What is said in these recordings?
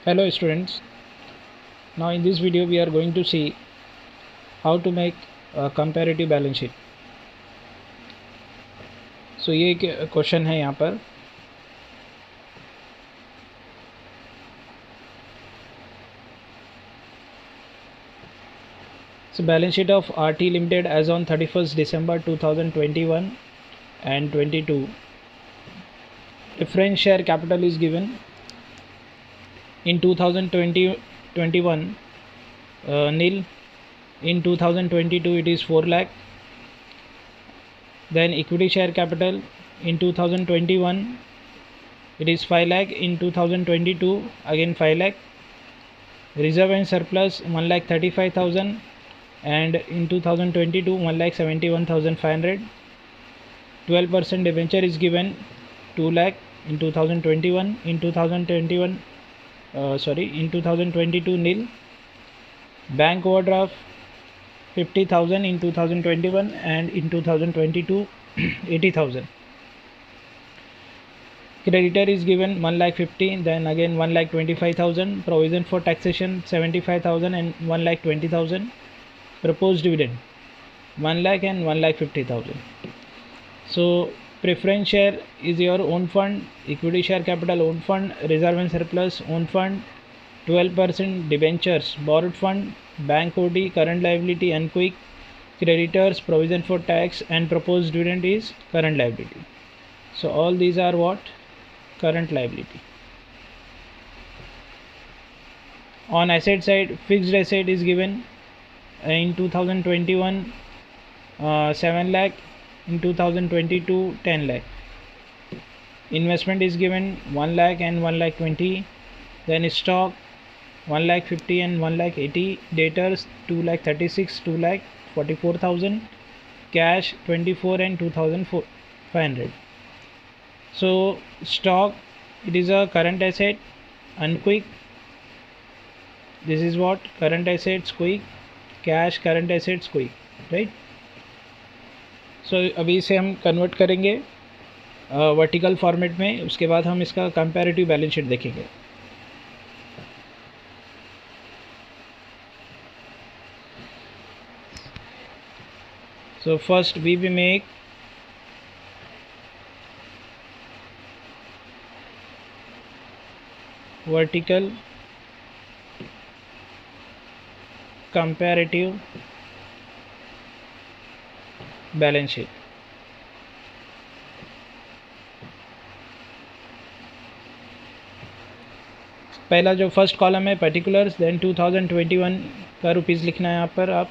Hello students, now in this video we are going to see how to make a comparative balance sheet. So ये एक question है यहाँ पर. So balance sheet of RT Limited as on 31st December 2021 and 22. Preference share capital is given in 2021 nil. In 2022 it is 4 lakh. Then equity share capital in 2021 it is 5 lakh. In 2022 again 5 lakh. Reserve and surplus 1,35,000 and in 2022 1,71,500. 12% debenture is given 2 lakh in 2021. In 2022 nil. Bank overdraft 50,000 in 2021 and in 2022 80,000. Creditor is given 1,50,000, then again 1,25,000. Provision for taxation 75,000 and 1,20,000. Proposed dividend 1 lakh and 1,50,000. So preference share is your own fund, equity share capital own fund, reserve and surplus own fund, 12% debentures borrowed fund, bank OD, current liability and quick, creditors, provision for tax, and proposed dividend is current liability. So all these are what? Current liability. On asset side, fixed asset is given in 2021 7 lakh, in 2022 10 lakh. Investment is given 1 lakh and 1,20,000. Then stock 1,50,000 and 1,80,000. Debtors 2,36,000, 2,44,000. Cash 24 and 2,500. So stock, it is a current asset and quick. This is what? Current assets quick. Cash current assets quick, right? So अभी इसे हम convert करेंगे vertical format में. उसके बाद हम इसका comparative balance sheet देखेंगे. So first we will make vertical comparative balance sheet. पहला जो फर्स्ट कॉलम है पर्टिकुलर्स, देन 2021 का रुपीज़ लिखना है यहाँ पर आप.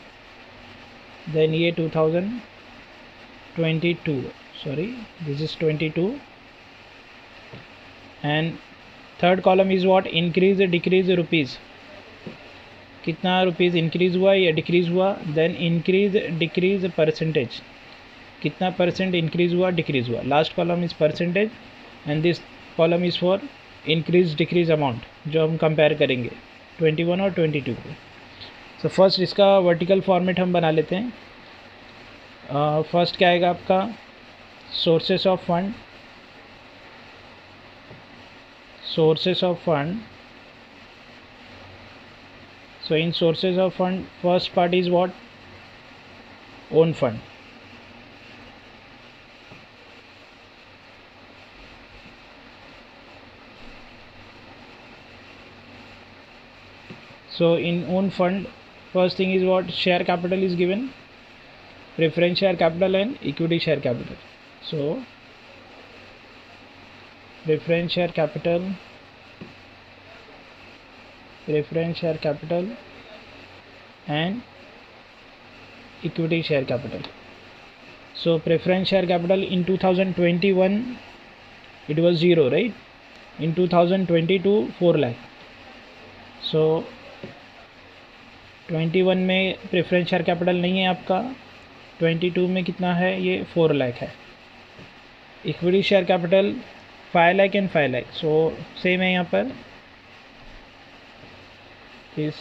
देन ये 2022, sorry this is 22. And third column is what? Increase decrease rupees. कितना रुपीज़ इंक्रीज़ हुआ या डिक्रीज़ हुआ. देन इंक्रीज डिक्रीज परसेंटेज, कितना परसेंट इंक्रीज़ हुआ डिक्रीज़ हुआ. Last column is percentage and this column is for increase decrease amount जो हम compare करेंगे 21 और 22 को. सो फर्स्ट इसका वर्टिकल फॉर्मेट हम बना लेते हैं. फर्स्ट क्या आएगा आपका? Sources of fund. Sources of fund. So in sources of fund, first part is what? Own fund. So in own fund, first thing is what? Share capital is given, preference share capital and equity share capital. So preference share capital, preference share capital and equity share capital. So preference share capital in 2021 it was 0, right? In 2022 4 lakh. So 21 में preference share capital नहीं है आपका. 22 में कितना है? ये 4 लाख है. Equity share capital 5 lakh and 5 lakh. So same है यहाँ पर, इस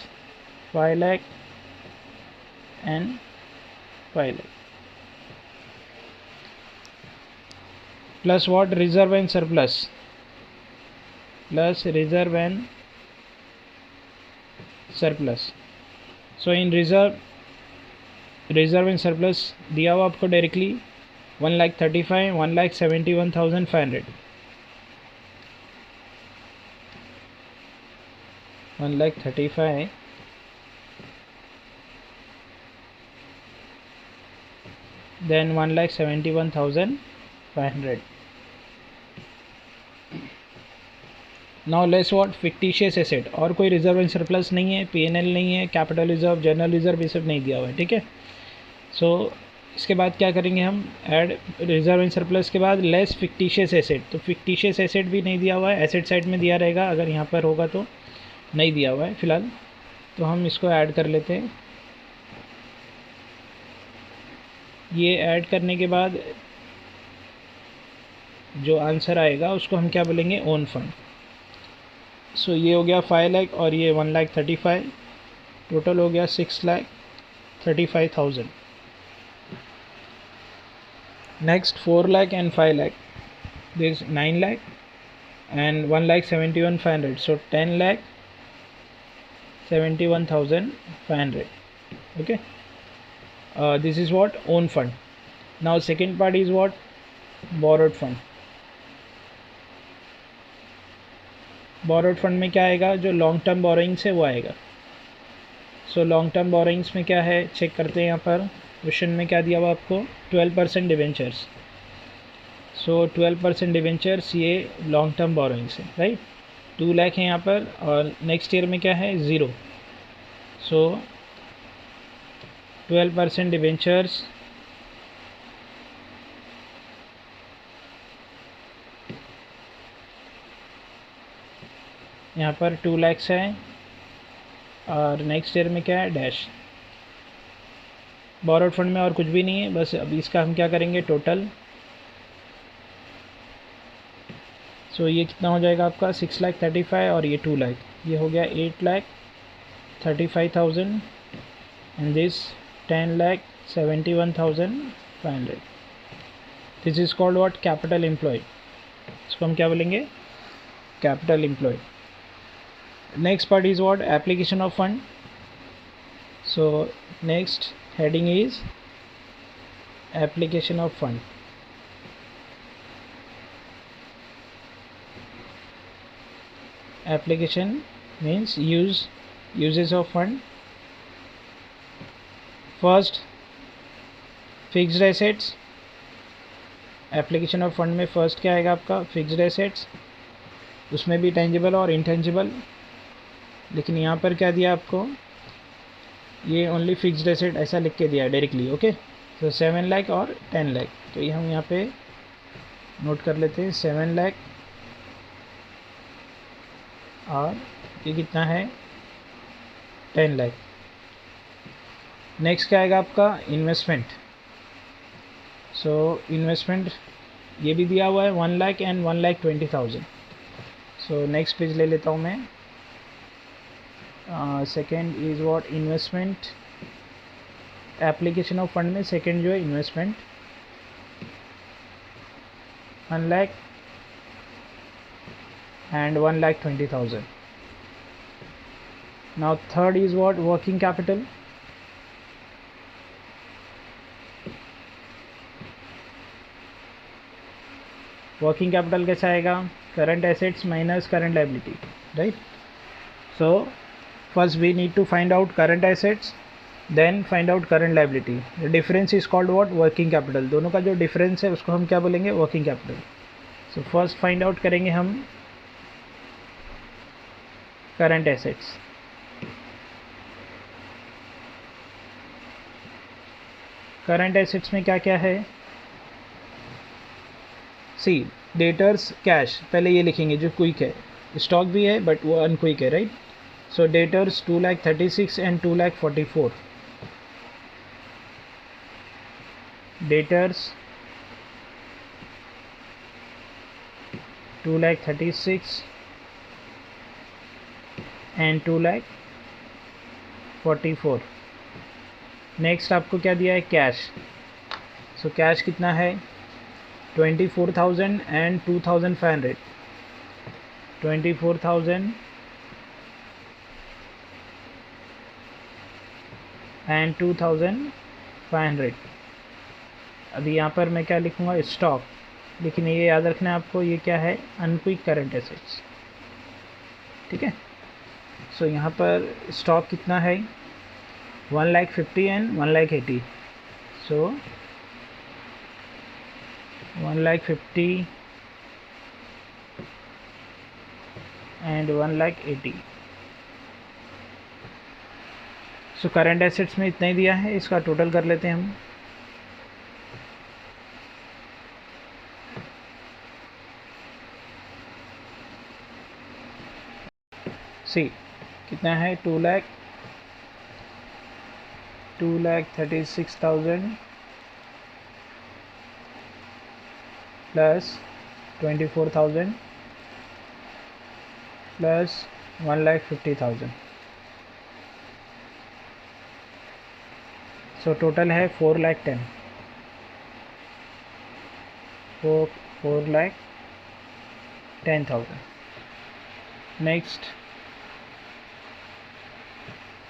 5 lakh and 5 lakh plus what? Reserve and surplus, plus reserve and surplus. So in reserve and surplus दिया हुआ आपको directly 1,35,000, 1,71,500, 1,35,000 then 1,71,500. Now less what fictitious asset, और कोई रिजर्व एंड सरप्लस नहीं है, पीएनएल नहीं है, कैपिटल रिजर्व, जनरल रिजर्व, ये सब नहीं दिया हुआ है, ठीक है। सो इसके बाद क्या करेंगे हम, ऐड रिजर्व एंड सरप्लस के बाद लेस फिक्टिशियस एसेट। तो फिक्टिशियस एसेट भी नहीं दिया हुआ है, एसेट साइड में दिया रहेगा, अगर यहाँ पर होगा तो नहीं दिया हुआ है फ़िलहाल, तो हम इसको ऐड कर लेते हैं। ये ऐड करने के बाद जो आंसर आएगा उसको हम क्या बोलेंगे, ओन फंड। सो ये हो गया 5 लाख और ये 1,35,000, टोटल हो गया 6,35,000। Next 4 lakh and 5 lakh, this 9 lakh and 1,71,500, so 10,71,500. okay, this is what own fund. Now second part is what, borrowed fund. borrowed fund में क्या आएगा, जो लॉन्ग टर्म बोरोइंग्स है वो आएगा। सो लॉन्ग टर्म बोरोइंग्स में क्या है, चेक करते हैं। यहाँ पर क्वेश्चन में क्या दिया हुआ आपको, 12% डिवेंचर्स। सो 12% डिवेंचर्स ये लॉन्ग टर्म बोरोइंग्स है, राइट। 2 लाख है यहाँ पर, और नेक्स्ट ईयर में क्या है, 0। सो 12% डिवेंचर्स यहाँ पर 2 लाख है, और नेक्स्ट ईयर में क्या है, डैश। बोरोड फंड में और कुछ भी नहीं है, बस अभी इसका हम क्या करेंगे, टोटल। सो ये कितना हो जाएगा आपका, 6,35,000 और ये 2 लाख, ये हो गया 8,35,000 and this 10,71,500। This is called what, capital employed. इसको हम क्या बोलेंगे, capital employed. Next part is what, application of fund. So next heading is application of fund. Application means uses of fund. First, fixed assets. Application of fund में first क्या आएगा आपका, fixed assets, उसमें भी टेंजिबल और intangible, लेकिन यहाँ पर क्या दिया आपको, ये ओनली फिक्स्ड एसेट ऐसा लिख के दिया है डायरेक्टली। ओके, तो 7 लाख और 10 लाख, तो ये हम यहाँ पे नोट कर लेते हैं, 7 लाख और ये कितना है, 10 लाख। नेक्स्ट क्या आएगा आपका, इन्वेस्टमेंट। सो इन्वेस्टमेंट ये भी दिया हुआ है 1 lakh and 1,20,000। So next page ले लेता हूँ मैं। Second is what, investment. Application of fund में सेकेंड जो है investment, 1 lakh and 1,20,000। Now third is what, working capital. Working capital कैसा आएगा, current assets minus current liability, right. So first we need to find out current assets, then find out current liability. The difference is called what, working capital। दोनों का जो difference है उसको हम क्या बोलेंगे, working capital। so first find out करेंगे हम current assets। current assets में क्या क्या है, सी डेटर्स कैश, पहले ये लिखेंगे जो क्विक है, स्टॉक भी है बट वो अनक्विक है, right. So debtors 2,36,000 and 2,44,000. Debtors 2,36,000 and 2,44,000. Next आपको क्या दिया है, कैश। सो कैश कितना है, 24,000 and 2,500। 24,000 एंड 2500। अभी यहाँ पर मैं क्या लिखूँगा, स्टॉक, लेकिन ये याद रखना है आपको, ये क्या है, अनक्विक करंट एसेट्स, ठीक है। सो यहाँ पर स्टॉक कितना है, 1,50,000 and 1,80,000। So 1,50,000 and 1,80,000। So current assets में इतना ही दिया है, इसका टोटल कर लेते हैं हम। सी कितना है, 2,36,000 प्लस 24,000 प्लस 1,50,000। सो टोटल है 4,10,000, 4,10,000। Next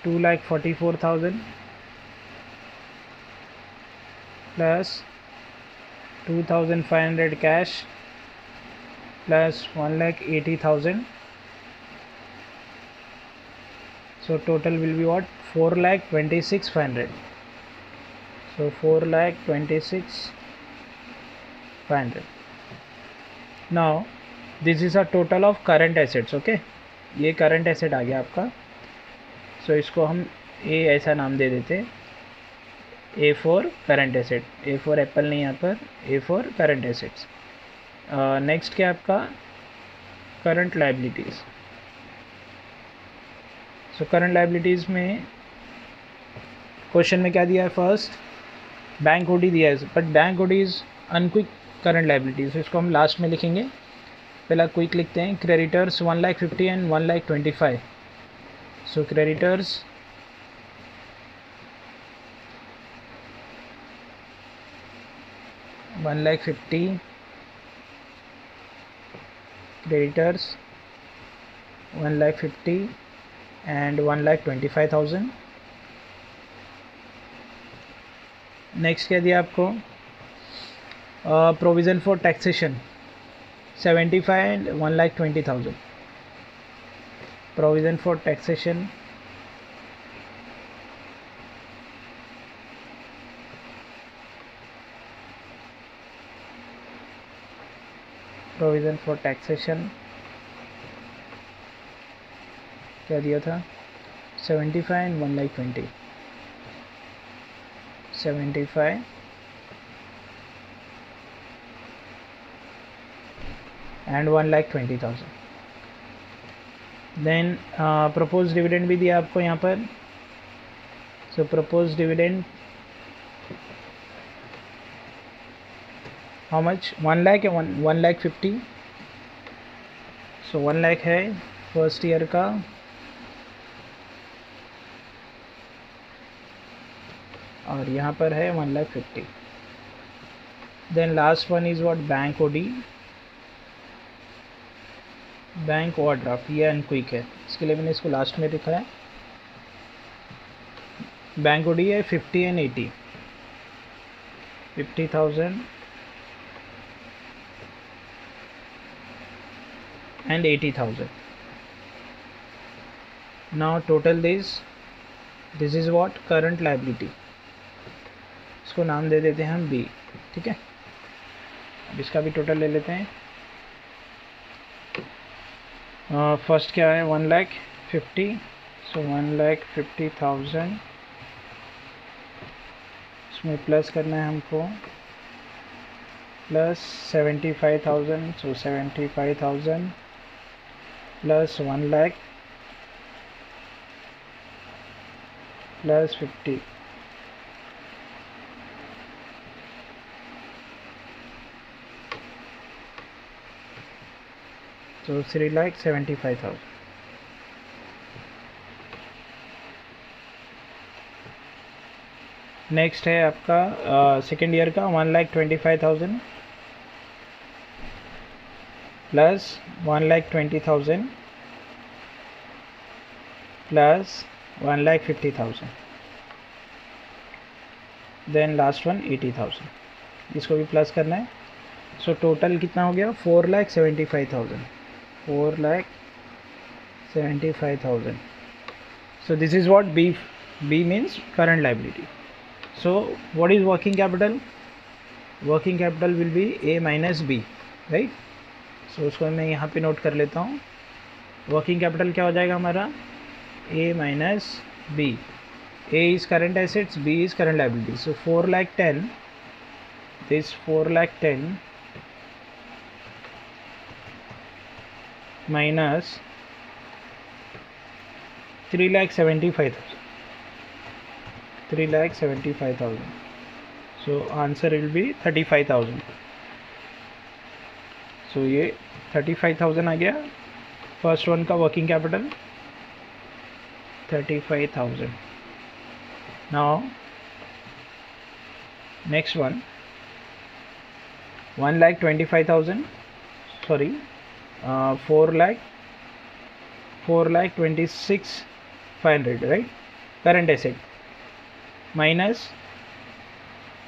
2,44,000 plus 2,500 cash plus 1,80,000। So total will be what, 4,26,500. So 4,26,500. Now this is a total of current assets, okay। ये current asset आ गया आपका। So इसको हम ए ऐसा नाम दे देते, A for current asset, A for apple नहीं यहाँ पर, A for current assets. Next क्या आपका, current liabilities. So current liabilities में क्वेश्चन में क्या दिया है, फर्स्ट बैंक ओडी दिया है, but bank OD is unquick current liabilities, इसको हम लास्ट में लिखेंगे। पहला क्विक लिखते हैं, creditors 1,50,000 and 1,25,000। So creditors 1,50,000, creditors 1,50,000 and 1,25,000। Next क्या दिया आपको, provision for taxation 75 and 1,20,000। Provision for taxation provision for taxation क्या दिया था, 75 and 1,20,000। 75 and 1,20,000। Then propose dividend भी दिया आपको यहाँ पर। So propose dividend how much, 1 lakh या 1,50,000। सो 1 लाख है फर्स्ट ईयर का, और यहाँ पर है 1,50,000। Then last one is what, bank OD, bank overdraft, ये अनक्विक है, इसके लिए मैंने इसको लास्ट में लिखा है। बैंक ओडी है 50 and 80, 50,000 and 80,000। now total this is what, current liability, इसको नाम दे देते हैं हम बी, ठीक है। अब इसका भी टोटल ले लेते हैं। फर्स्ट क्या है, 1,50,000, सो 1,50,000, इसमें प्लस करना है हमको, प्लस 75,000, सो 75,000 प्लस 1 लाख प्लस 50, तो 3,75,000। नेक्स्ट है आपका सेकेंड ईयर का 1,25,000 plus 1,20,000 plus 1,50,000। Then last one 80,000, इसको भी प्लस करना है। सो टोटल कितना हो गया 4,75,000, 4,75,000। So this is what B means current liability. So what is working capital? Working capital will be A minus B, right? So उसको मैं यहाँ पे नोट कर लेता हूँ। वर्किंग कैपिटल क्या हो जाएगा हमारा A minus B. A is current assets, B is current liability. So 4,10,000, this 4,10,000 minus 3,75,000. So answer will be 35,000. So ये 35,000 आ गया फर्स्ट वन का working capital, 35,000। Now next one 1,25,000, sorry 4,26,500, right. Current asset minus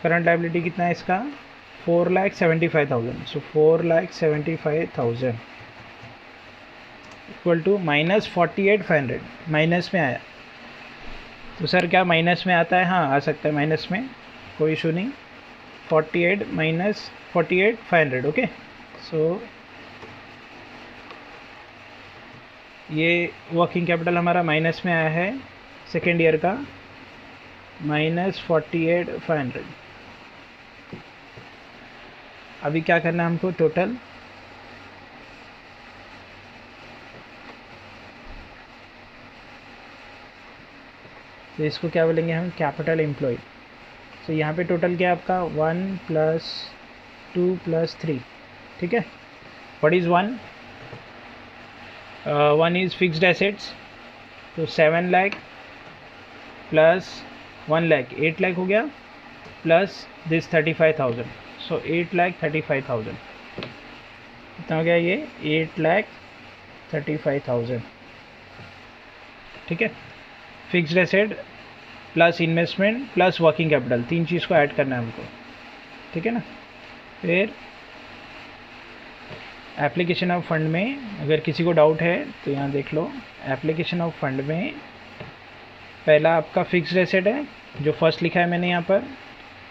current liability कितना है इसका 4,75,000। सो 4,75,000 equal to minus 48,500, minus में आया। तो sir क्या माइनस में आता है? हाँ आ सकता है माइनस में, कोई इशू नहीं। 48 माइनस 48,500, ओके। सो ये वर्किंग कैपिटल हमारा माइनस में आया है सेकेंड ईयर का, माइनस 48,500। अभी क्या करना है हमको टोटल, तो इसको क्या बोलेंगे हम कैपिटल एम्प्लॉय। तो यहाँ पे टोटल क्या है आपका 1 + 2 + 3, ठीक है। What is 1? 1 is fixed assets, तो 7 लाख प्लस 1 लाख 8 लाख हो गया, प्लस दिस 35,000। सो 8,35,000 कितना हो गया ये 8,35,000, ठीक है। Fixed asset plus investment plus working capital, तीन चीज़ को ऐड करना है हमको, ठीक है ना। फिर एप्लीकेशन ऑफ फंड में अगर किसी को डाउट है तो यहाँ देख लो। एप्लीकेशन ऑफ फंड में पहला आपका फिक्स्ड एसेट है, जो फर्स्ट लिखा है मैंने यहाँ पर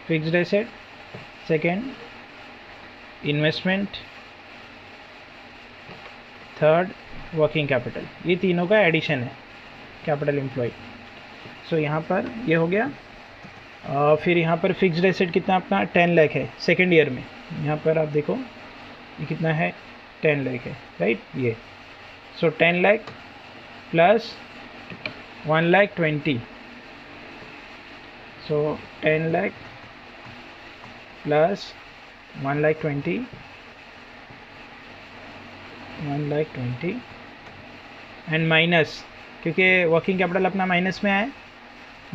fixed asset, second investment, third working capital. ये तीनों का एडिशन है कैपिटल एम्प्लॉय। सो यहाँ पर ये हो गया। फिर यहाँ पर फिक्स्ड एसेट कितना अपना 10 लाख है सेकेंड ईयर में। यहाँ पर आप देखो ये कितना है 10 लाख है, राइट ये। सो 10 lakh plus 1,20,000, so 10 lakh plus 1,20,000 and minus, क्योंकि वर्किंग कैपिटल अपना माइनस में आया,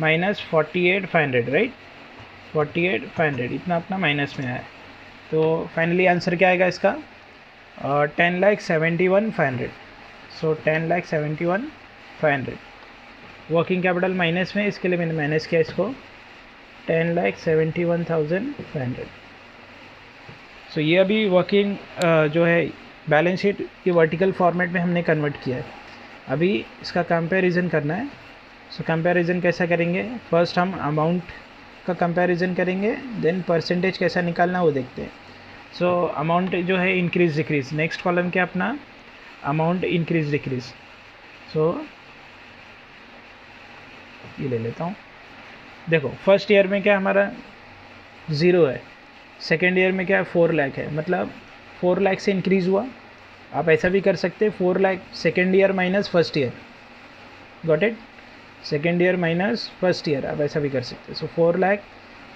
माइनस 48,500, राइट 48,500 इतना अपना माइनस में आया। तो फाइनली आंसर क्या आएगा इसका 10,71,500। सो 10,71,500 वर्किंग कैपिटल माइनस में, इसके लिए मैंने माइनस किया इसको 10,71,500। सो ये अभी वर्किंग जो है बैलेंस शीट ये वर्टिकल फॉर्मेट में हमने कन्वर्ट किया है। अभी इसका कंपैरिजन करना है। सो कंपैरिजन कैसा करेंगे, फर्स्ट हम अमाउंट का कंपैरिजन करेंगे, देन परसेंटेज कैसा निकालना वो देखते हैं। सो अमाउंट जो है इंक्रीज डिक्रीज, नेक्स्ट कॉलम क्या अपना अमाउंट इंक्रीज डिक्रीज। सो ये ले लेता हूँ। देखो फर्स्ट ईयर में क्या हमारा 0 है, सेकेंड ईयर में क्या है 4 लाख है, मतलब 4 लाख से इंक्रीज़ हुआ। आप ऐसा भी कर सकते हैं 4 lakh second year minus first year, got it, second year minus first year, आप ऐसा भी कर सकते हैं। सो 4 लाख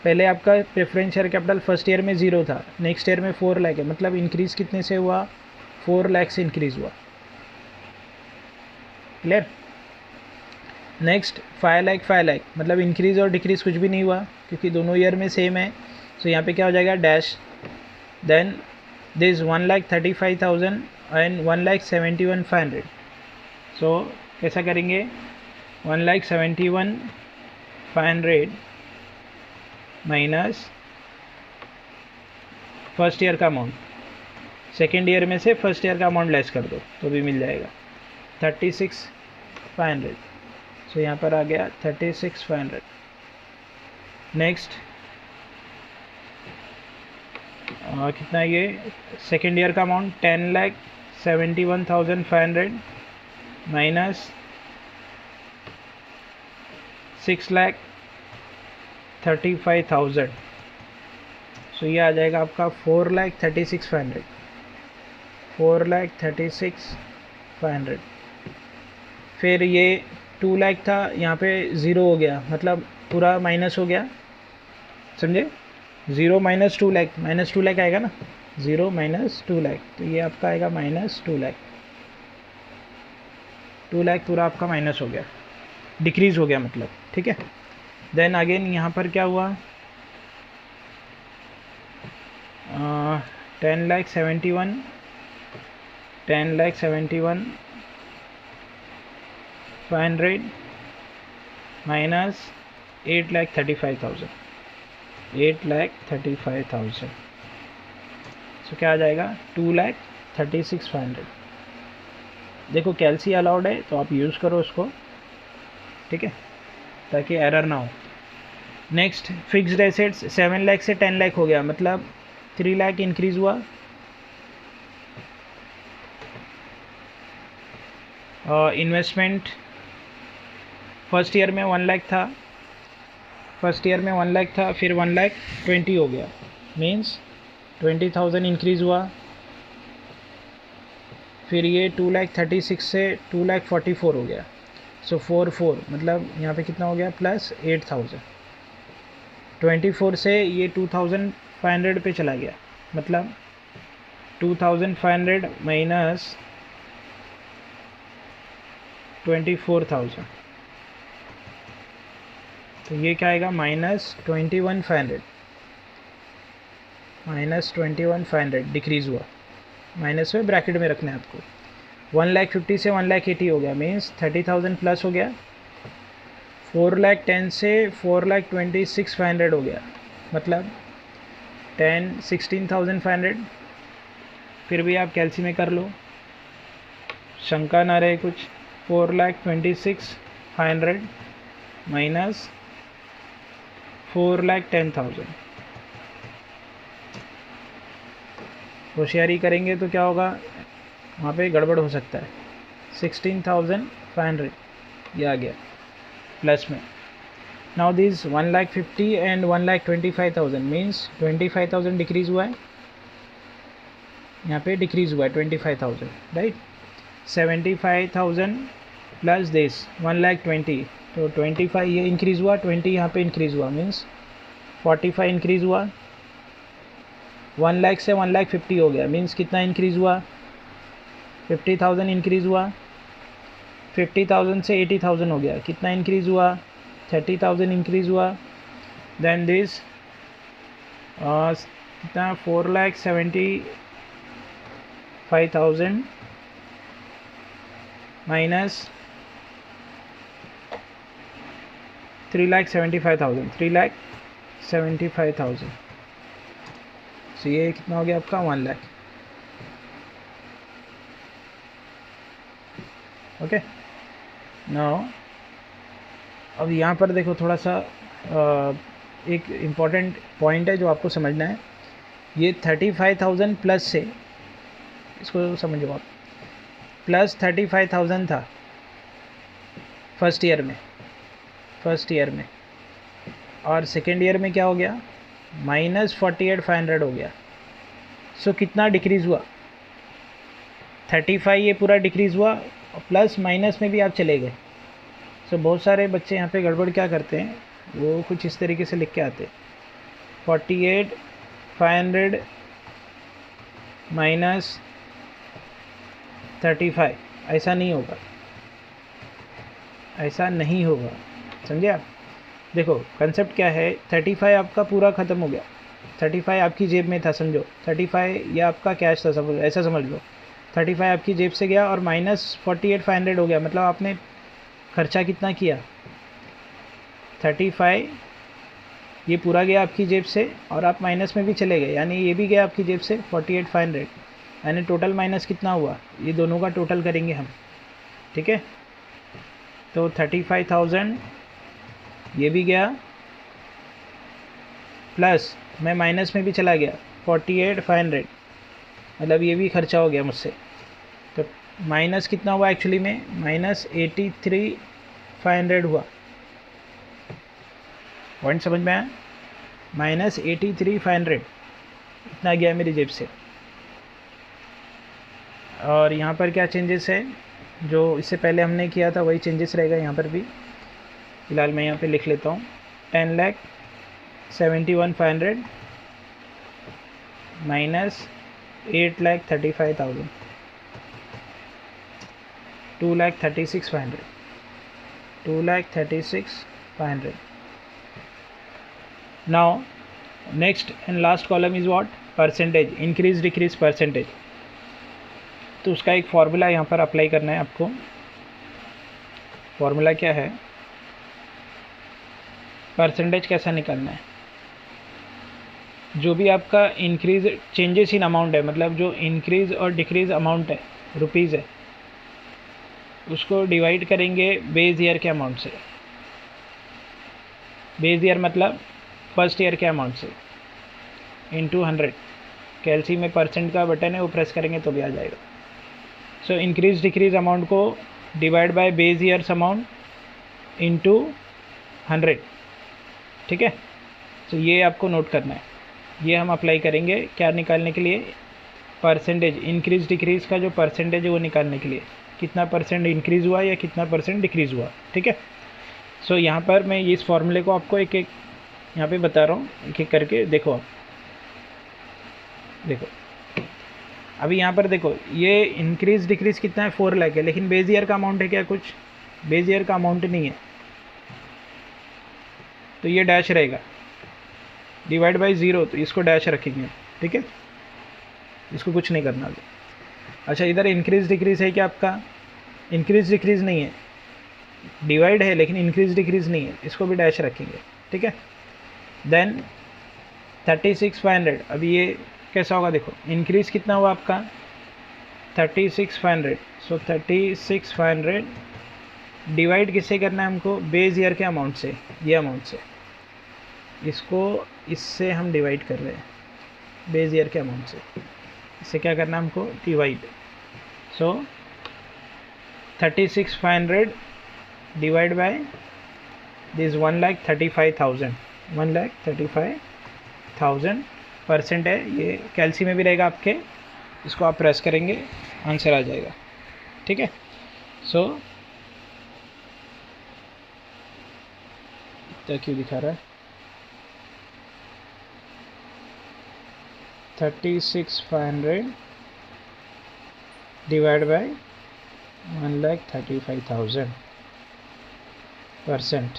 पहले आपका preference share capital first year में 0 था, नेक्स्ट ईयर में 4 लाख है, मतलब इंक्रीज़ कितने से हुआ 4 लाख से इंक्रीज़ हुआ, क्लियर। नेक्स्ट 5 लाख मतलब इंक्रीज़ और डिक्रीज़ कुछ भी नहीं हुआ क्योंकि दोनों ईयर में सेम है। सो यहाँ पे क्या हो जाएगा डैश, देन दिस 1,35,000 एंड 1,71,500। सो कैसा करेंगे 1,71,500 माइनस फर्स्ट ईयर का अमाउंट, सेकेंड ईयर में से फर्स्ट ईयर का अमाउंट लेस कर दो तो भी मिल जाएगा 36,500। सो यहाँ पर आ गया 36,500। नेक्स्ट कितना ये सेकेंड ईयर का अमाउंट 10,71,500 माइनस 6,35,000। सो ये आ जाएगा आपका 4,36,500, 4,36,500। फिर ये 2 लाख था, यहाँ पे ज़ीरो हो गया, मतलब पूरा माइनस हो गया, समझे? 0 माइनस 2 लाख, माइनस 2 लाख आएगा ना, 0 माइनस 2 लाख, तो ये आपका आएगा माइनस 2 लाख। 2 लाख पूरा आपका माइनस हो गया, डिक्रीज़ हो गया मतलब, ठीक है। देन अगेन यहाँ पर क्या हुआ, 10,71,500 माइनस 8,35,000, 8,35,000। सो क्या आ जाएगा 2,36,500। देखो कैलसी अलाउड है तो आप यूज़ करो उसको, ठीक है, ताकि एरर ना हो। नेक्स्ट फिक्स्ड एसेट्स 7 लाख से 10 लाख हो गया, मतलब 3 लाख इंक्रीज़ हुआ। इन्वेस्टमेंट फर्स्ट ईयर में 1 लाख था, फर्स्ट ईयर में 1 लाख था, फिर 1,20,000 हो गया, मीन्स 20,000 इंक्रीज़ हुआ। फिर ये 2,36,000 से 2,44,000 हो गया, सो 4,4 मतलब यहाँ पे कितना हो गया प्लस 8,000। 24 से ये 2,500 पे चला गया, मतलब 2,500 माइनस 24,000, तो ये क्या आएगा माइनस 21,500, माइनस 21,500 डिक्रीज़ हुआ, माइनस में ब्रैकेट में रखना है आपको। 1,50,000 से 1,80,000 हो गया, मीन्स 30,000 प्लस हो गया। 4,10,000 से 4,26,500 हो गया, मतलब 16,500। फिर भी आप कैलसी में कर लो, शंका ना रहे कुछ। 4,26,500 माइनस 4,10,000, होशियारी करेंगे तो क्या होगा, वहाँ पे गड़बड़ हो सकता है। 16,500 ये आ गया प्लस में। Now this 1,50,000 and 1,25,000 means 25,000 decrease हुआ है, यहाँ पे डिक्रीज़ हुआ है 25,000, राइट। 75,000 प्लस दिस 1,20,000, तो 25 ये इंक्रीज़ हुआ, 20 यहाँ पे इंक्रीज़ हुआ, मीन्स 45 इंक्रीज़ हुआ। 1 लाख से 1,50,000 हो गया, मीन्स कितना इंक्रीज़ हुआ, 50,000 इंक्रीज़ हुआ। 50,000 से 80,000 हो गया, कितना इंक्रीज़ हुआ, 30,000 इंक्रीज़ हुआ। देन दिस कितना 4,75,000 माइनस 3,75,000, 3,75,000, तो ये कितना हो गया आपका 1 लाख। ओके, नाउ अब यहाँ पर देखो थोड़ा सा एक इम्पॉर्टेंट पॉइंट है जो आपको समझना है। ये 35,000 प्लस से, इसको समझो आप, प्लस 35,000 था फर्स्ट ईयर में, और सेकेंड ईयर में क्या हो गया, माइनस 48,500 हो गया। सो कितना डिक्रीज़ हुआ, 35 ये पूरा डिक्रीज़ हुआ, प्लस माइनस में भी आप चले गए। सो बहुत सारे बच्चे यहाँ पे गड़बड़ क्या करते हैं, वो कुछ इस तरीके से लिख के आते हैं 48,500 माइनस 35, ऐसा नहीं होगा, ऐसा नहीं होगा, समझे आप। देखो कंसेप्ट क्या है, 35 आपका पूरा ख़त्म हो गया, 35 आपकी जेब में था, समझो 35 ये आपका कैश था, समझो, ऐसा समझ लो। 35 आपकी जेब से गया और माइनस 48,500 हो गया, मतलब आपने खर्चा कितना किया, 35 ये पूरा गया आपकी जेब से और आप माइनस में भी चले गए, यानी ये भी गया आपकी जेब से 48,500, यानी टोटल माइनस कितना हुआ, ये दोनों का टोटल करेंगे हम, ठीक है। तो 35,000 ये भी गया, प्लस मैं माइनस में भी चला गया 48,500, मतलब ये भी खर्चा हो गया मुझसे। तो माइनस कितना हुआ एक्चुअली में, माइनस 83,500 हुआ। पॉइंट समझ में आया, माइनस 83,500 इतना गया मेरी जेब से। और यहाँ पर क्या चेंजेस है, जो इससे पहले हमने किया था वही चेंजेस रहेगा यहाँ पर भी। फ़िलहाल मैं यहाँ पे लिख लेता हूँ 10,71,500 minus 8,35,000, 2,36,500, 2,36,500. Now next and last column is what, percentage, increase decrease percentage. तो उसका एक फॉर्मूला यहाँ पर अप्लाई करना है आपको। फॉर्मूला क्या है, परसेंटेज कैसा निकालना है, जो भी आपका इंक्रीज चेंजेस इन अमाउंट है, मतलब जो इंक्रीज और डिक्रीज अमाउंट है रुपीज़ है, उसको डिवाइड करेंगे बेस ईयर के अमाउंट से। बेस ईयर मतलब फर्स्ट ईयर के अमाउंट से, इंटू 100। कैलसी में परसेंट का बटन है, वो प्रेस करेंगे तो भी आ जाएगा। सो इंक्रीज डिक्रीज अमाउंट को divide by base years amount into 100, ठीक है। तो ये आपको नोट करना है, ये हम अप्लाई करेंगे क्या निकालने के लिए, परसेंटेज, इंक्रीज डिक्रीज का जो परसेंटेज है वो निकालने के लिए, कितना परसेंट इंक्रीज़ हुआ या कितना परसेंट डिक्रीज़ हुआ, ठीक है। सो यहाँ पर मैं इस फॉर्मूले को आपको एक एक यहाँ पे बता रहा हूँ, एक एक करके देखो आप। देखो अभी यहाँ पर देखो, ये इंक्रीज डिक्रीज कितना है, 4 लाख है, लेकिन बेस ईयर का अमाउंट है क्या, कुछ बेस ईयर का अमाउंट नहीं है, तो ये डैश रहेगा, डिवाइड बाई 0, तो इसको डैश रखेंगे, ठीक है, इसको कुछ नहीं करना अभी। अच्छा, इधर इंक्रीज डिक्रीज है क्या आपका, इंक्रीज डिक्रीज नहीं है, डिवाइड है लेकिन इंक्रीज डिक्रीज नहीं है, इसको भी डैश रखेंगे, ठीक है। देन 36,500, अभी ये कैसा होगा, देखो इंक्रीज कितना हुआ आपका 36,500, सो 36,500 डिवाइड किससे करना है हमको, बेस ईयर के अमाउंट से, ये अमाउंट से, इसको इससे हम डिवाइड कर रहे हैं, बेस ईयर के अमाउंट से, इससे क्या करना है हमको, divide. So 36,500 divide by this 1,35,000, 1,35,000 percent है, ये कैलसी में भी रहेगा आपके, इसको आप प्रेस करेंगे आंसर आ जाएगा, ठीक है। सो इतना क्यों दिखा रहा है, 36,500 divide by 1,35,000 percent.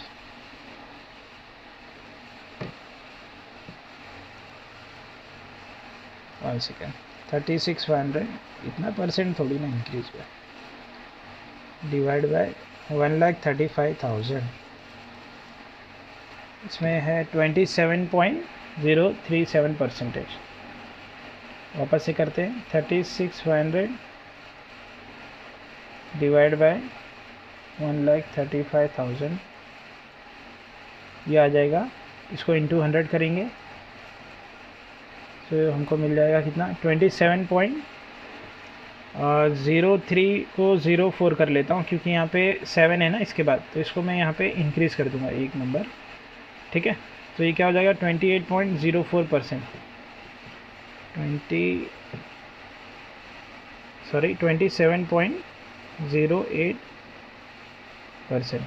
One second, 36,500 इतना परसेंट थोड़ी ना इंक्रीज हुआ, डिवाइड बाय 1,35,000, इसमें है 27.037 परसेंटेज। वापस से करते हैं, 36,500 डिवाइड बाय 1,35,000, ये आ जाएगा, इसको इंटू 100 करेंगे तो हमको मिल जाएगा कितना, 27.03 को 04 कर लेता हूँ, क्योंकि यहाँ पे 7 है ना इसके बाद, तो इसको मैं यहाँ पे इंक्रीज़ कर दूँगा एक नंबर, ठीक है। तो ये क्या हो जाएगा 28.04%, 27.08%।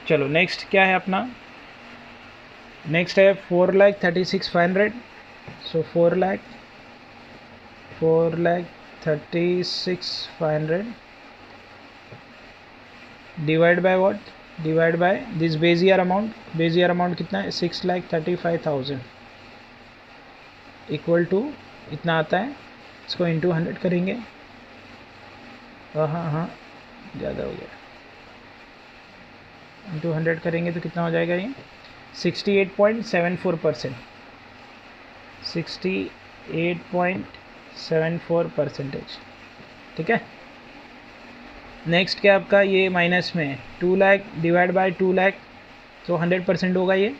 चलो नेक्स्ट क्या है अपना, नेक्स्ट है 4,36,500, सो 4,36,500 divide by what, divide by this base year amount, base year amount कितना है 6,35,000 इक्वल टू इतना आता है, इसको इंटू 100 करेंगे, हाँ ज़्यादा हो गया, इंटू 100 करेंगे तो कितना हो जाएगा ये 68.74%, 68.74%। ठीक है। नेक्स्ट क्या आपका ये माइनस में है, 2 लाख डिवाइड बाय 2 लाख, तो 100% होगा ये।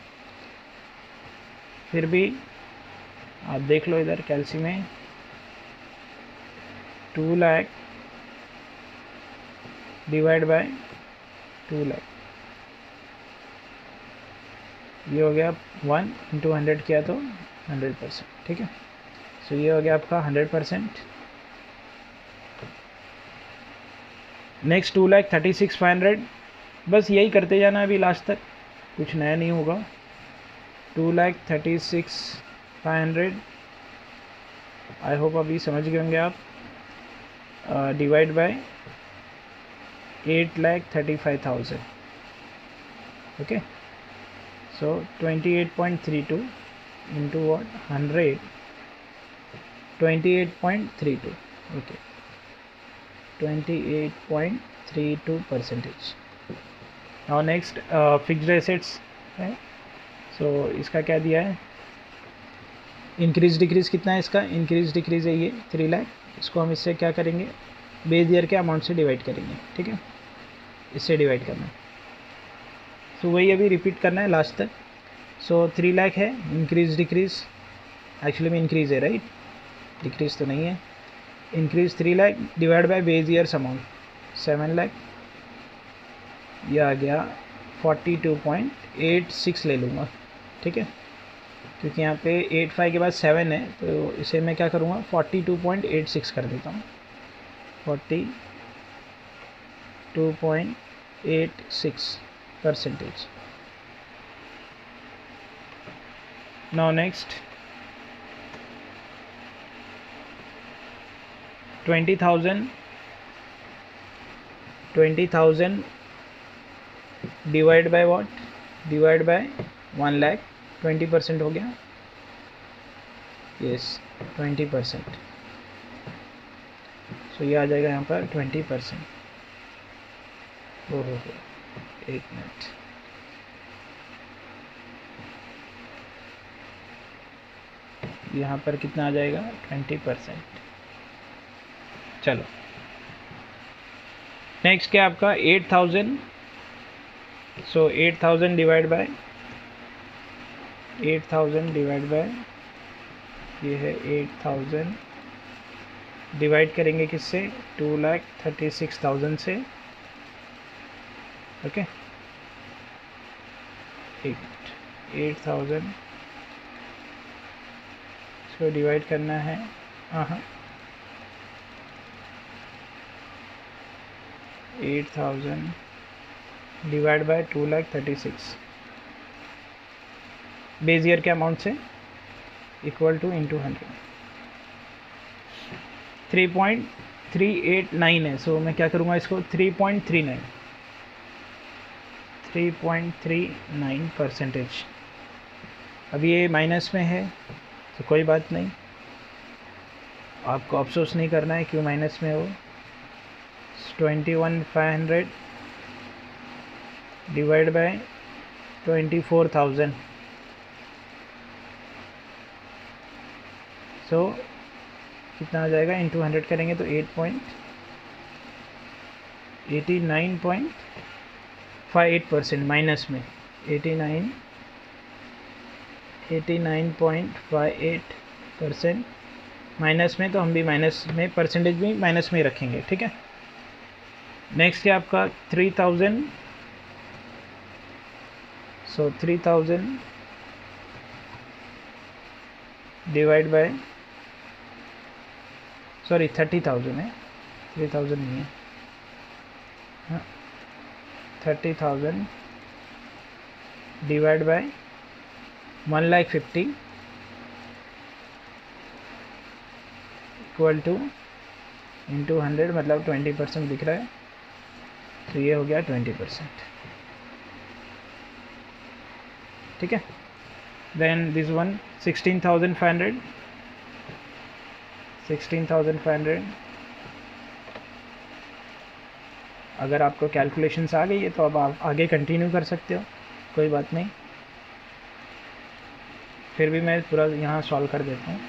फिर भी आप देख लो इधर कैलसी में 2 लाख डिवाइड बाय 2 लाख, ये हो गया 1 इंटू 100 किया तो 100%। ठीक है। सो ये हो गया आपका 100%। नेक्स्ट 2,36,500, बस यही करते जाना अभी लास्ट तक, कुछ नया नहीं होगा। 2,36,500 आई होप अभी समझ गए होंगे आप। Divide by 8,35,000। Okay, so 28.32 into what 100, 28.32। Okay, 28.32%। और नेक्स्ट फिक्स्ड एसेट्स है। सो इसका क्या दिया है, इंक्रीज डिक्रीज कितना है इसका, इंक्रीज डिक्रीज है ये 3 लाख। इसको हम इससे क्या करेंगे, बेस ईयर के अमाउंट से डिवाइड करेंगे। ठीक है, इससे डिवाइड करना है। सो वही अभी रिपीट करना है लास्ट तक। सो 3 लाख है, इंक्रीज डिक्रीज, एक्चुअली में इंक्रीज है राइट, डिक्रीज तो नहीं है। Increase 3 lakh divide by base years amount 7 lakh, यह आ गया 42.86 ले लूँगा। ठीक है, क्योंकि यहाँ पे 85 के बाद 7 है, तो इसे मैं क्या करूँगा 42.86 कर देता हूँ, 42.86%। Now next 20,000 divide by what, divide by 1 lakh, 20% हो गया। यस 20%। सो ये आ जाएगा यहाँ पर 20%। ओहो, एक मिनट, यहाँ पर कितना आ जाएगा 20%। चलो नेक्स्ट क्या आपका 8,000। सो 8,000 डिवाइड बाय 8,000 डिवाइड बाय, ये है 8,000 डिवाइड करेंगे किससे, 2,36,000 से। ओके, 8,000 इसको डिवाइड करना है। हाँ 8,000 डिवाइड बाय 2,36 बेस ईयर के अमाउंट से इक्वल टू इंटू 100, 3.389 है। सो मैं क्या करूँगा इसको 3.39%। अब ये माइनस में है तो कोई बात नहीं, आपको अफसोस नहीं करना है क्यों माइनस में हो। 21,500 डिवाइड बाय 24,000, सो कितना आ जाएगा, इंटू 100 करेंगे तो 89.58% माइनस में, 89.58% माइनस में। तो हम भी माइनस में, परसेंटेज भी माइनस में ही रखेंगे। ठीक है। नेक्स्ट है आपका 3,000। सो 3,000 डिवाइड बाय, सॉरी 30,000 है, 3,000 नहीं है, हाँ 30,000 divide by 1,50,000 equal two into 100, मतलब 20% दिख रहा है, तो ये हो गया 20%। ठीक है। देन दिस वन 16,500 16,500 अगर आपको कैलकुलेशंस आ गई है तो अब आप आगे कंटिन्यू कर सकते हो, कोई बात नहीं। फिर भी मैं पूरा यहाँ सॉल्व कर देता हूँ।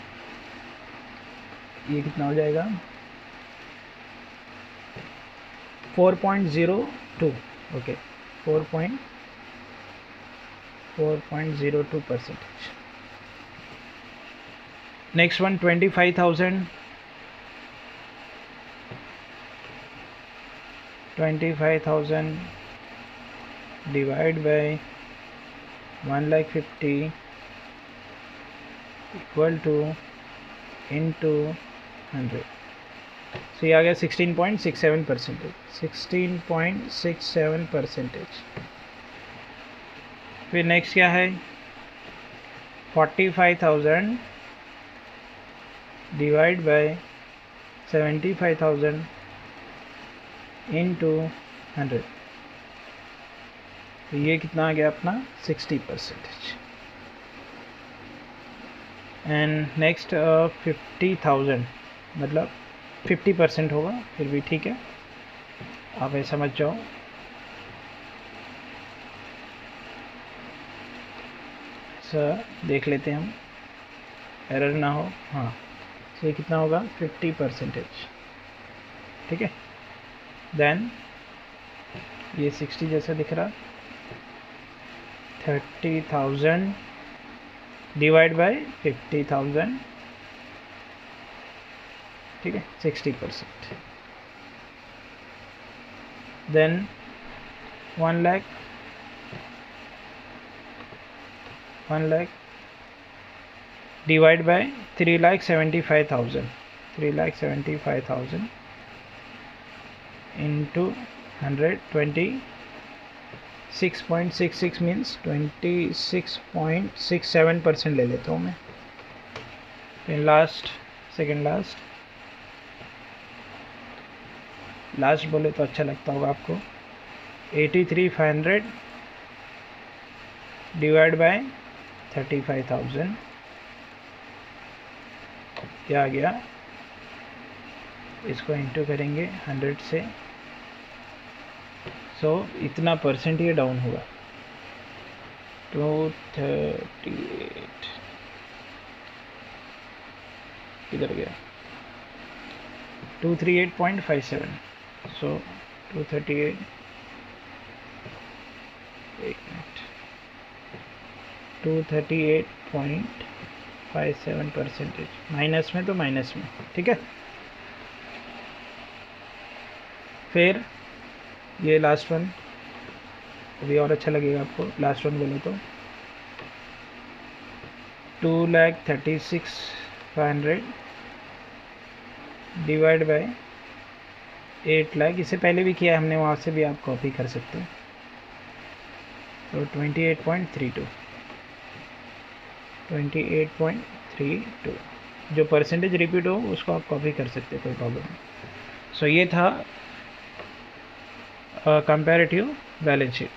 ये कितना हो जाएगा 4.02, okay 4.02%। Next one 25,000 divide by 1,50,000 equal two into 100। सो ये आ गया 16.67%। 16.67%। फिर नेक्स्ट क्या है 45,000 डिवाइड बाय 75,000 इंटू 100। तो ये कितना आ गया अपना 60%। एंड नेक्स्ट 50,000 मतलब 50% होगा, फिर भी ठीक है, आप ऐसा समझ जाओ। सर देख लेते हैं हम, एरर ना हो। हाँ, तो ये कितना होगा 50%, ठीक है। देन ये 60 जैसा दिख रहा, 30,000 डिवाइड बाय 50,000, ठीक है 60%। Then 1 lakh divide by 3,75,000 into 100। 26.66 means 26.67% ले लेता हूँ मैं। फिर सेकेंड लास्ट बोले तो अच्छा लगता होगा आपको। 83,500 डिवाइड बाय 35,000, क्या आ गया, इसको इंटू करेंगे 100 से। सो इतना परसेंट ये डाउन हुआ, 238 किधर गया, 238.57। सो 238, एक मिनट, 238.57%। माइनस में तो माइनस में, ठीक है। फिर ये लास्ट वन अभी और अच्छा लगेगा आपको। लास्ट वन बोले तो 2,36,500 डिवाइड बाय 8 लाख। इससे पहले भी किया हमने, वहाँ से भी आप कॉपी कर सकते हैं। तो 28.32 जो परसेंटेज रिपीट हो उसको आप कॉपी कर सकते हैं, कोई प्रॉब्लम नहीं। सो ये था कंपैरेटिव बैलेंस शीट।